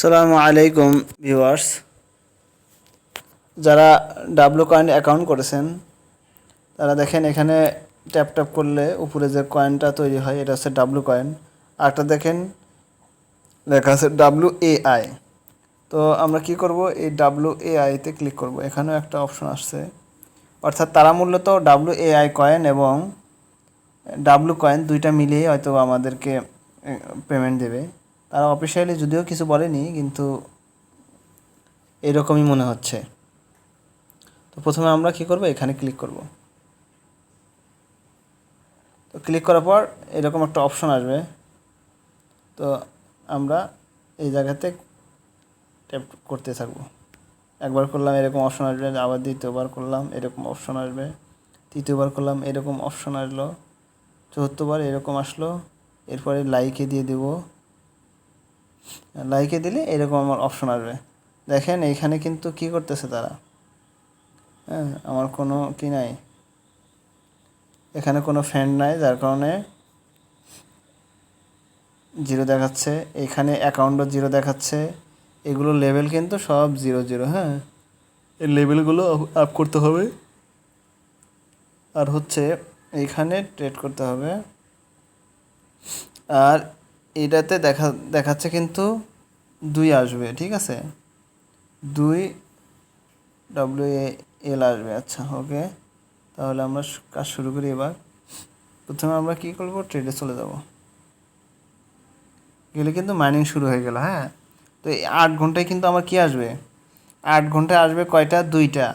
আসসালামু আলাইকুম ভিউয়ার্স, যারা ডাব্লু কয়েন অ্যাকাউন্ট করেছেন তারা দেখেন এখানে ট্যাপ ট্যাপ করলে উপরে যে কয়েনটা তৈরি হয় এটা হচ্ছে ডাব্লু কয়েন। আরটা দেখেন লেখা আছে WAI। তো আমরা কি করব, এই WAI-তে ক্লিক করব। এখানেও একটা অপশন আসছে, অর্থাৎ তারা মূলত WAI কয়েন এবং ডাব্লু কয়েন দুইটা মিলিয়ে হয়তো আমাদেরকে পেমেন্ট দেবে। তারা অফিসিয়ালি যদিও কিছু বলেনি, কিন্তু এরকমই মনে হচ্ছে। তো প্রথমে আমরা কি করব, এখানে ক্লিক করব। তো ক্লিক করার পর এরকম একটা অপশন আসবে। তো আমরা এই জায়গাতে ট্যাপ করতে থাকব। একবার করলাম এরকম অপশন আসবে, আবার দ্বিতীয়বার করলাম এরকম অপশন আসবে, তৃতীয়বার করলাম এরকম অপশন আসলো, চতুর্থবার এরকম আসলো। এরপরে লাইকে দিয়ে দেব। লাইকে দিলে এরকম আমার অপশন আসবে। দেখেন এইখানে কিন্তু কি করতেছে তারা, হ্যাঁ, আমার কোনো কি নাই, এখানে কোনো ফ্রেন্ড নাই, যার কারণে জিরো দেখাচ্ছে। এখানে অ্যাকাউন্টও জিরো দেখাচ্ছে। এগুলো লেভেল কিন্তু সব জিরো জিরো। হ্যাঁ, এই লেভেলগুলো আপ করতে হবে। আর হচ্ছে এইখানে ট্রেড করতে হবে। আর এটাতে দেখাচ্ছে কিন্তু 2 আসবে, ঠিক আছে, 2 WAL আসবে। আচ্ছা, ওকে, তাহলে আমরা কাজ শুরু করি। এবার প্রথমে আমরা কী করব, ট্রেডে চলে যাব। গেলে কিন্তু মাইনিং শুরু হয়ে গেল। হ্যাঁ, তো এই 8 ঘন্টায় কিন্তু আমার কি আসবে, 8 ঘন্টায় আসবে কয়টা, 2টা।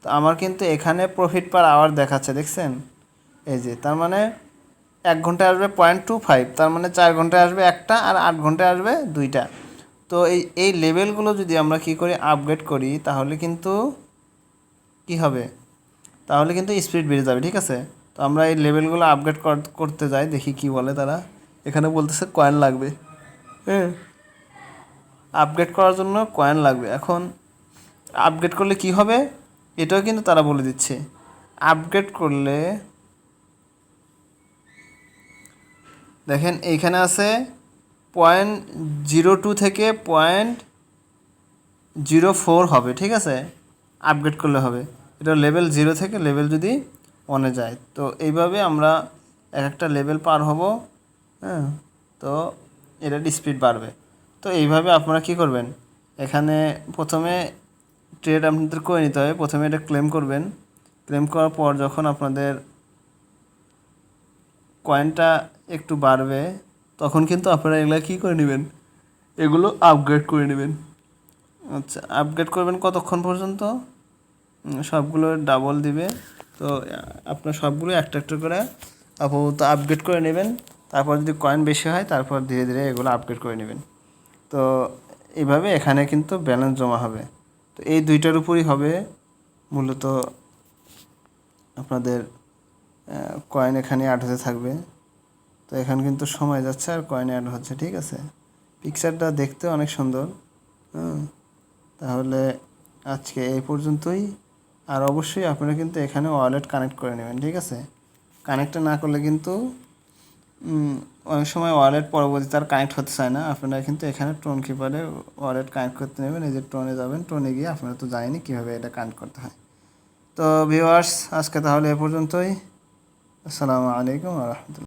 তো আমার কিন্তু এখানে প্রফিট পার আওয়ার দেখাচ্ছে, দেখছেন, এই যে, তার মানে 1 ঘন্টায় আসবে 0.25, তার মানে 4 ঘন্টায় আসবে একটা, আর 8 ঘন্টায় আসবে 2টা। তো এই লেভেলগুলো যদি আমরা কি করি, আপগ্রেড করি, তাহলে কিন্তু কি হবে, তাহলে কিন্তু স্পিড বেড়ে যাবে, ঠিক আছে। তো আমরা এই লেভেলগুলো আপগ্রেড করতে যাই, দেখি কি বলে তারা। এখানে বলতেছে কয়েন লাগবে। হ্যাঁ, আপগ্রেড করার জন্য কয়েন লাগবে। এখন আপগ্রেড করলে কি হবে, এটাও কিন্তু তারা বলে দিচ্ছে। আপগ্রেড করলে দেখেন এইখানে আছে 0.02 থেকে 0.04 হবে, ঠিক আছে, আপগ্রেড করলে হবে। এটা লেভেল 0 থেকে লেভেল যদি 1-এ যায়, তো এইভাবে আমরা এক একটা লেভেল পার হব। হ্যাঁ, তো এটার স্পিড বাড়বে। তো এইভাবে আপনারা কি করবেন, এখানে প্রথমে ট্রেড আপনাদের করে নিতে হবে। প্রথমে এটা ক্লেম করবেন। ক্লেম করার পর যখন আপনাদের কয়েনটা একটু বাড়বে, তখন কিন্তু আপনারা এগুলো কী করে নেবেন, এগুলো আপগ্রেড করে নেবেন। আচ্ছা, আপগ্রেড করবেন কতক্ষণ পর্যন্ত, সবগুলো ডাবল দিবে। তো আপনার সবগুলো একটা একটা করে আপাতত আপগ্রেড করে নেবেন। তারপর যদি কয়েন বেশি হয়, তারপর ধীরে ধীরে এগুলো আপগ্রেড করে নেবেন। তো এইভাবে এখানে কিন্তু ব্যালেন্স জমা হবে। তো এই দুইটার উপরই হবে মূলত আপনাদের কয়েন এখানে অ্যাড হতে থাকবে। তো এখানে কিন্তু সময় যাচ্ছে আর কয়েন অ্যাড হচ্ছে, ঠিক আছে। পিকচারটা দেখতে অনেক সুন্দর। তাহলে আজকে এই পর্যন্তই। আর অবশ্যই আপনারা কিন্তু এখানে ওয়ালেট কানেক্ট করে নেবেন, ঠিক আছে। কানেক্ট না করলে কিন্তু অনেক সময় ওয়ালেট পরবর্তীতে আর কানেক্ট হতে চায় না। আপনারা কিন্তু এখানে টোন কিপারে ওয়ালেট কানেক্ট করতে নেবেন। এই যে টোনে যাবেন, টোনে গিয়ে আপনারা তো জানেনই কীভাবে এটা কানেক্ট করতে হয়। তো ভিউয়ার্স, আজকে তাহলে এ পর্যন্তই। আসসালামু আলাইকুম ওয়া রাহমাতুল্লাহ।